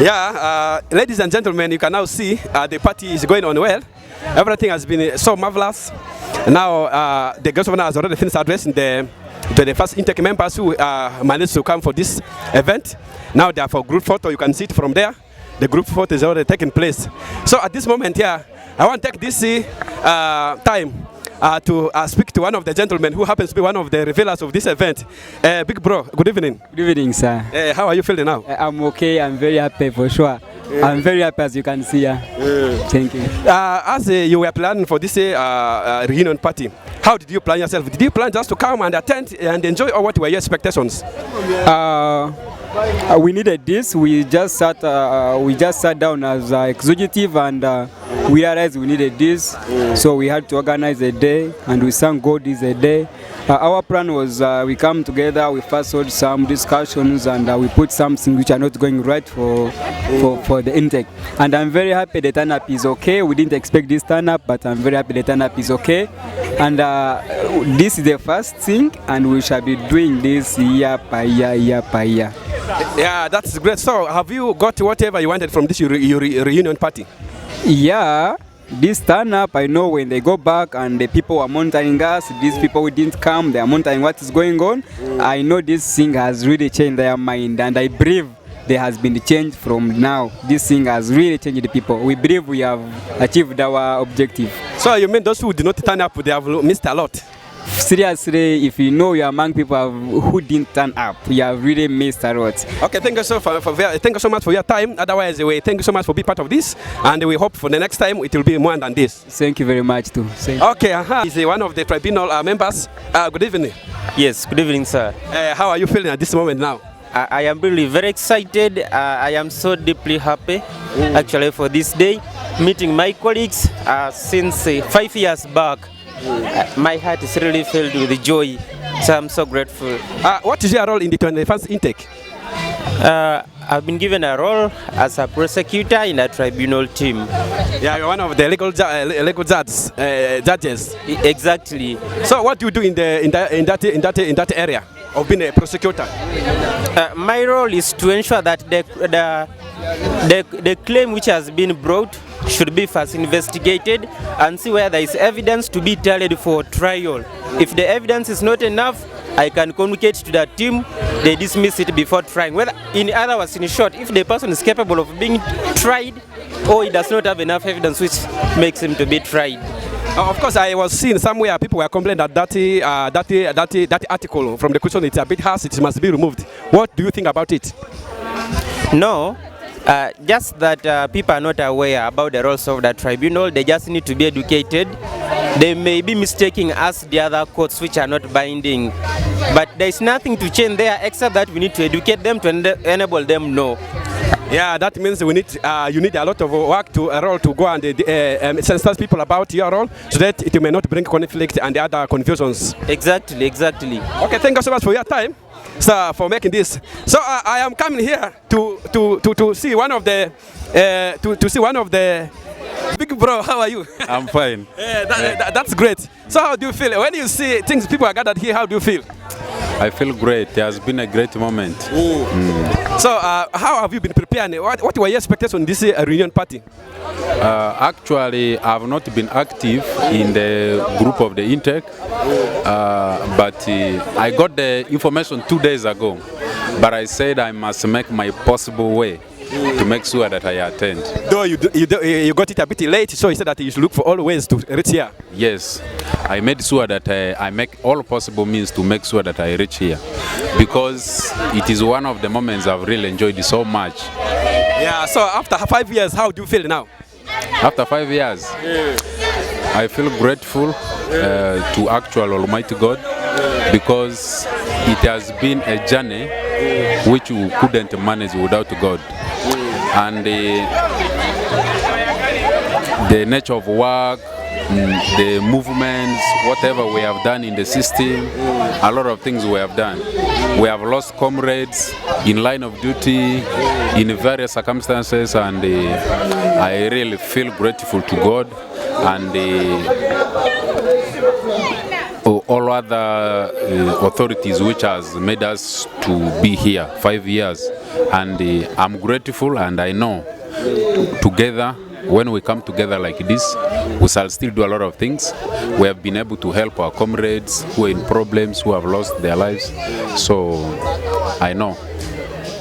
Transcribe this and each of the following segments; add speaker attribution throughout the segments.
Speaker 1: Ladies and gentlemen, you can now see the party is going on well. Everything has been so marvelous. Now the governor has already finished addressing the first intake members who managed to come for this event. Now they are for group photo. You can see it from there. The group photo is already taking place. So at this moment, I want to take this time to speak to one of the gentlemen who happens to be one of the revealers of this event. Big bro, good evening.
Speaker 2: Good evening, sir.
Speaker 1: How are you feeling now?
Speaker 2: I'm okay. I'm very happy for sure. I'm very happy, as you can see. Thank you.
Speaker 1: As you were planning for this reunion party, how did you plan yourself? Did you plan just to come and attend and enjoy, or what were your expectations?
Speaker 2: We needed this. We just sat down as executive and we realized we needed this. So we had to organize a day, and we sang God is a day. Our plan was we come together, we first hold some discussions, and we put something which are not going right for the intake. And I'm very happy the turn-up is okay. We didn't expect this turn-up, but I'm very happy the turn-up is okay. And this is the first thing, and we shall be doing this year by year, year by year.
Speaker 1: Yeah, that's great. So have you got whatever you wanted from this reunion party?
Speaker 2: Yeah. This turn up, I know when they go back and the people are monitoring us, these people who didn't come, they are monitoring what is going on. I know this thing has really changed their mind, and I believe there has been a change from now. This thing has really changed the people. We believe we have achieved our objective.
Speaker 1: So you mean those who did not turn up, they have missed a lot?
Speaker 2: Seriously, if you know you're among people who didn't turn up, you have really missed a lot.
Speaker 1: Okay, thank you so much for your time. Otherwise, we thank you so much for being part of this, and we hope for the next time it will be more than this.
Speaker 2: Thank you very much too.
Speaker 1: Okay, he's one of the tribunal members. Good evening.
Speaker 3: Yes, good evening, sir.
Speaker 1: How are you feeling at this moment now?
Speaker 3: I am really very excited. I am so deeply happy, actually, for this day. Meeting my colleagues since 5 years back. My heart is really filled with joy, so I'm so grateful.
Speaker 1: What is your role in the 21st intake?
Speaker 3: I've been given a role as a prosecutor in a tribunal team.
Speaker 1: Yeah, you're one of the legal judges.
Speaker 3: Exactly.
Speaker 1: So what do you do in that area of being a prosecutor?
Speaker 3: My role is to ensure that the claim which has been brought should be first investigated and see where there is evidence to be tallied for trial. If the evidence is not enough, I can communicate to the team, they dismiss it before trying. Whether, in other words, in short, if the person is capable of being tried or he does not have enough evidence which makes him to be tried.
Speaker 1: Of course, I was seeing somewhere people were complaining that article from the question, it's a bit harsh, it must be removed. What do you think about it?
Speaker 3: No. Just that people are not aware about the roles of the tribunal. They just need to be educated. They may be mistaking us the other courts which are not binding. But there is nothing to change there except that we need to educate them to enable them know.
Speaker 1: Yeah, that means you need a lot of work to go and sensitize people about your role so that it may not bring conflict and other confusions.
Speaker 3: Exactly, exactly.
Speaker 1: Okay, thank you so much for your time, sir, for making this. So I am coming here to see one of the big bro. How are you?
Speaker 4: I'm fine.
Speaker 1: That's great. So how do you feel when you see things people are gathered here? How do you feel?
Speaker 4: I feel great. It has been a great moment.
Speaker 1: So how have you been preparing? What were your expectations on this reunion party?
Speaker 4: Actually, I have not been active in the group of the intake, but I got the information 2 days ago. But I said I must make my possible way to make sure that I attend.
Speaker 1: Though you got it a bit late, so you said that you should look for all ways to reach here.
Speaker 4: Yes, I made sure that I make all possible means to make sure that I reach here, because it is one of the moments I've really enjoyed so much.
Speaker 1: Yeah, so after 5 years, how do you feel now?
Speaker 4: After 5 years, I feel grateful to actual Almighty God, because it has been a journey which we couldn't manage without God. And the nature of work, the movements, whatever we have done in the system, a lot of things we have done. We have lost comrades in line of duty in various circumstances, and I really feel grateful to God and all other authorities which has made us to be here 5 years. And I'm grateful, and I know together, when we come together like this, we shall still do a lot of things. We have been able to help our comrades who are in problems, who have lost their lives. So I know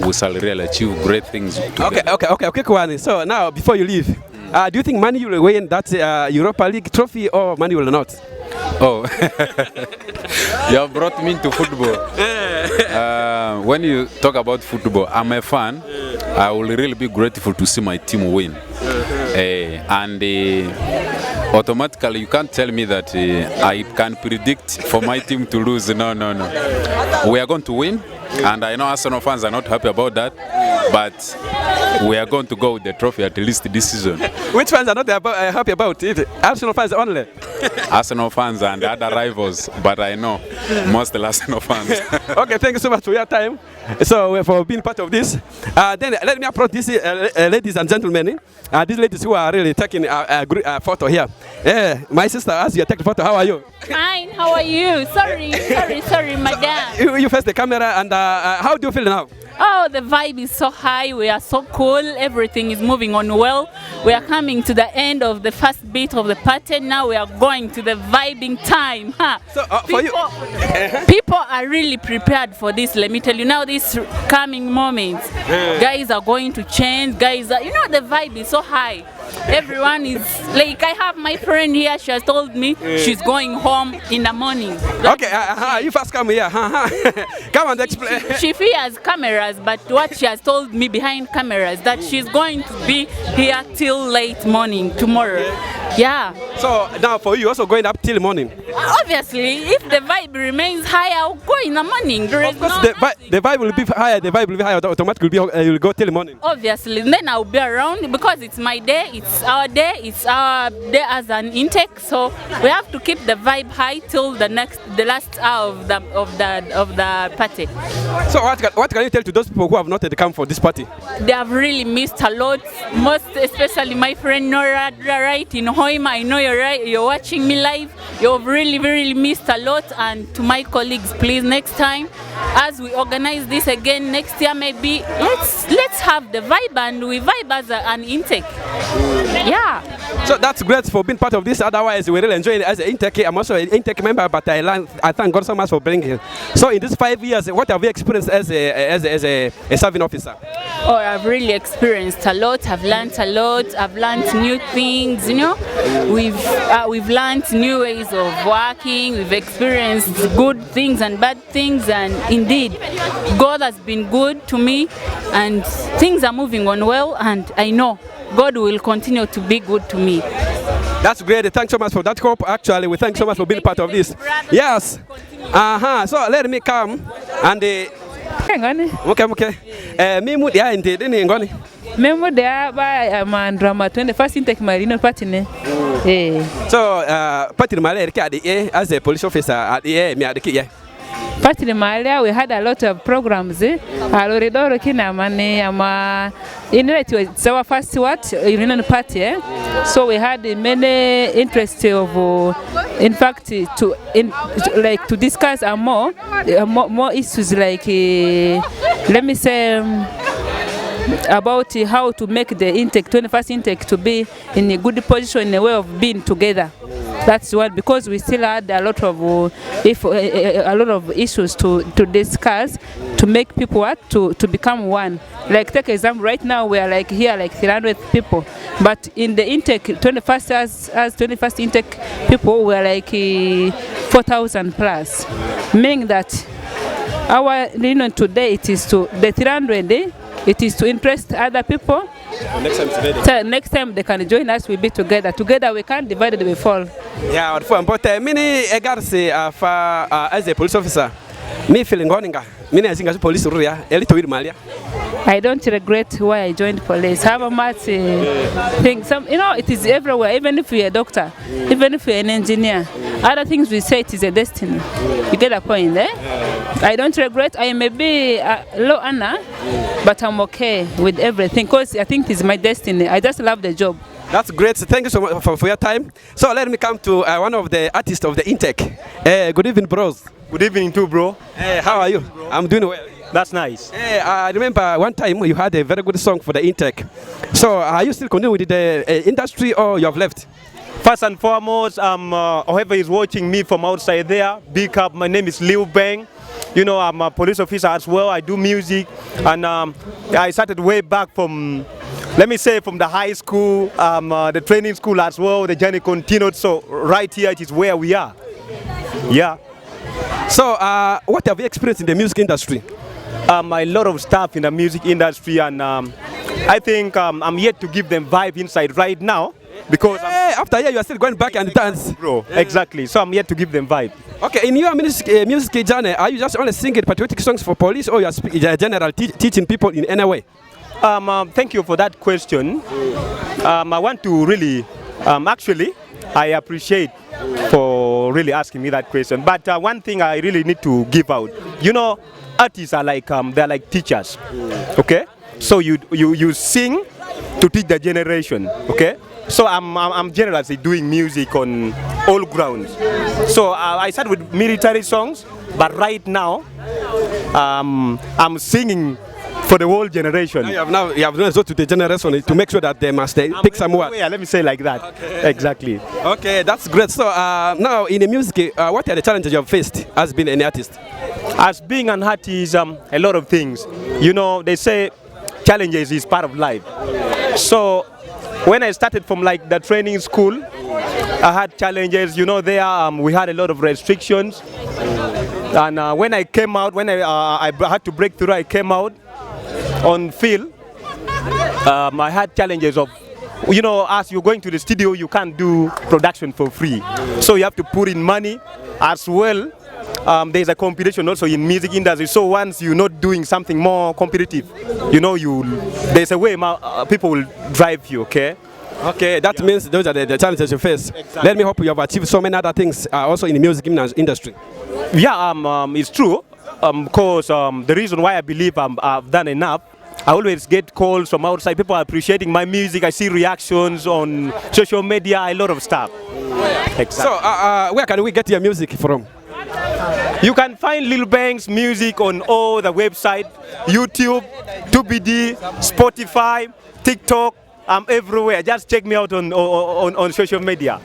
Speaker 4: we shall really achieve great things together.
Speaker 1: Okay, Kwani. So now, before you leave, do you think Man U will win that Europa League trophy, or Man U will not?
Speaker 4: Oh, you have brought me into football. When you talk about football, I'm a fan. I will really be grateful to see my team win. And automatically, you can't tell me that I can predict for my team to lose. No. We are going to win. And I know Arsenal fans are not happy about that, but we are going to go with the trophy at least this season.
Speaker 1: Which fans are not happy about it? Arsenal fans only?
Speaker 4: Arsenal fans and other rivals, but I know most Arsenal fans.
Speaker 1: Okay, thank you so much for your time. So for being part of this. Then let me approach these ladies and gentlemen. These ladies who are really taking a photo here. My sister, as you take the photo, how are you?
Speaker 5: Fine, how are you? Sorry, madam.
Speaker 1: You face the camera, and how do you feel now?
Speaker 5: Oh, the vibe is so high, we are so cool, everything is moving on well. We are coming to the end of the first bit of the party, now we are going to the vibing time. Huh?
Speaker 1: So, for you,
Speaker 5: people are really prepared for this, let me tell you. Now these coming moments, guys are going to change, guys are, the vibe is so high. Everyone is like, I have my friend here, she has told me she's going home in the morning.
Speaker 1: Okay, you first come here. Come and explain.
Speaker 5: She fears cameras, but what she has told me behind cameras, that she's going to be here till late morning tomorrow. Yeah.
Speaker 1: So now for you also going up till morning?
Speaker 5: Obviously, if the vibe remains high, I'll go in the morning.
Speaker 1: Of course, the vibe will be higher. The vibe will be higher. Automatically, you'll go till morning.
Speaker 5: Obviously, then I'll be around because it's my day. It's our day as an intake. So we have to keep the vibe high till the last hour of the party.
Speaker 1: So what can you tell to those people who have not come for this party?
Speaker 5: They have really missed a lot. Most especially my friend Nora, right in Hoima. I know you're watching me live. You've really missed a lot. And to my colleagues, please, next time, as we organize this again next year, maybe let's have the vibe, and we vibe as an intake. Yeah.
Speaker 1: So that's great for being part of this. Otherwise, we really enjoy it as an intake. I'm also an intake member, but I thank God so much for bringing it. So in these 5 years, what have you experienced as a serving officer?
Speaker 5: Oh, I've really experienced a lot. I've learned a lot. I've learned new things. We've learned new ways of working. We've experienced good things and bad things, and indeed, God has been good to me, and things are moving on well, and I know God will continue to be good to me.
Speaker 1: That's great. Thanks so much for that hope. Actually, we thank so much for being part of this. Yes. So let me come and okay. Mimi dia inde ni ngoni.
Speaker 6: Memo dia ba mandrama 21st intake marino party ne.
Speaker 1: So party male ade as a police officer ade me ade kiye.
Speaker 6: Party Malia, we had a lot of programs. Aloridoro kinamane ama it's our first union party. So we had many interests of, in fact, to discuss more issues like let me say about how to make the intake 21st intake to be in a good position, in a way of being together. That's what, because we still had a lot of issues to discuss, to make people to become one. Like take example, right now we are like here like 300 people, but in the intake 21st as 21st intake people were like 4,000 plus, meaning that our union today it is to the 300. It is to interest other people. Next time they can join us, we'll be together. Together we can't divide it, we fall.
Speaker 1: Yeah, but many egarsi as a police officer, me feeling goninga. Many as police ruria, elito with Malia.
Speaker 6: I don't regret why I joined police. How much thing? It is everywhere. Even if you're a doctor, even if you're an engineer, other things we say it is a destiny. You get a point, eh? I don't regret. I may be low earner, but I'm okay with everything because I think it's my destiny. I just love the job.
Speaker 1: That's great. Thank you so much for your time. So let me come to one of the artists of the intake. Good evening, bros.
Speaker 7: Good evening too, bro.
Speaker 1: How are you? I'm doing well.
Speaker 7: That's nice.
Speaker 1: I remember one time you had a very good song for the intake. So are you still continuing with the industry or you have left?
Speaker 7: First and foremost, whoever is watching me from outside there, big up. My name is Liu Bang. You know, I'm a police officer as well. I do music, and I started way back from, let me say, from the high school, the training school as well. The journey continued. So right here, it is where we are. Yeah.
Speaker 1: So what have you experienced in the music industry?
Speaker 7: A lot of stuff in the music industry, and I think I'm yet to give them vibe inside right now because
Speaker 1: after you are still going back and dance,
Speaker 7: bro. Exactly. So I'm yet to give them vibe.
Speaker 1: Okay, in your music journey, are you just only singing patriotic songs for police, or you are general teaching people in any way?
Speaker 7: Thank you for that question. I want to really, actually, I appreciate for really asking me that question. But one thing I really need to give out, you know, artists are like they're like teachers. Okay, so you sing to teach the generation. Okay, so I'm generously doing music on all grounds. So I started with military songs, but right now I'm singing for the whole generation.
Speaker 1: Now you have resort to the generation to make sure that they must pick some work.
Speaker 7: Yeah, let me say like that. Okay. Exactly.
Speaker 1: Okay, that's great. So now in the music, what are the challenges you have faced as being an artist?
Speaker 7: As being an artist, a lot of things. You know, they say challenges is part of life. So when I started from like the training school, I had challenges. You know, there we had a lot of restrictions. And when I came out, when I had to break through, I came out on field. I had challenges of, you know, as you're going to the studio, you can't do production for free. So you have to put in money as well. There's a competition also in music industry. So once you're not doing something more competitive, you know, there's a way people will drive you, okay?
Speaker 1: Okay, that means those are the challenges you face. Exactly. Let me hope you have achieved so many other things also in the music industry.
Speaker 7: Yeah, it's true. Because the reason why I believe I've done enough, I always get calls from outside. People are appreciating my music. I see reactions on social media, a lot of stuff. Exactly.
Speaker 1: So where can we get your music from?
Speaker 7: You can find Lil Bang's music on all the websites, YouTube, 2BD, Spotify, TikTok. I'm everywhere. Just check me out on social media.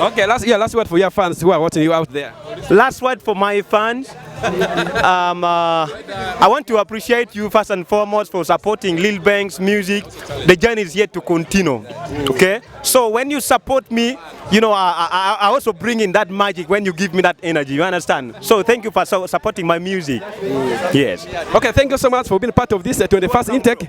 Speaker 1: Okay, last word for your fans who are watching you out there.
Speaker 7: Last word for my fans. I want to appreciate you first and foremost for supporting Lil Bang's music. The journey is yet to continue. Okay? So when you support me, you know, I also bring in that magic when you give me that energy. You understand? So thank you for supporting my music. Yes.
Speaker 1: Okay, thank you so much for being part of this 21st intake.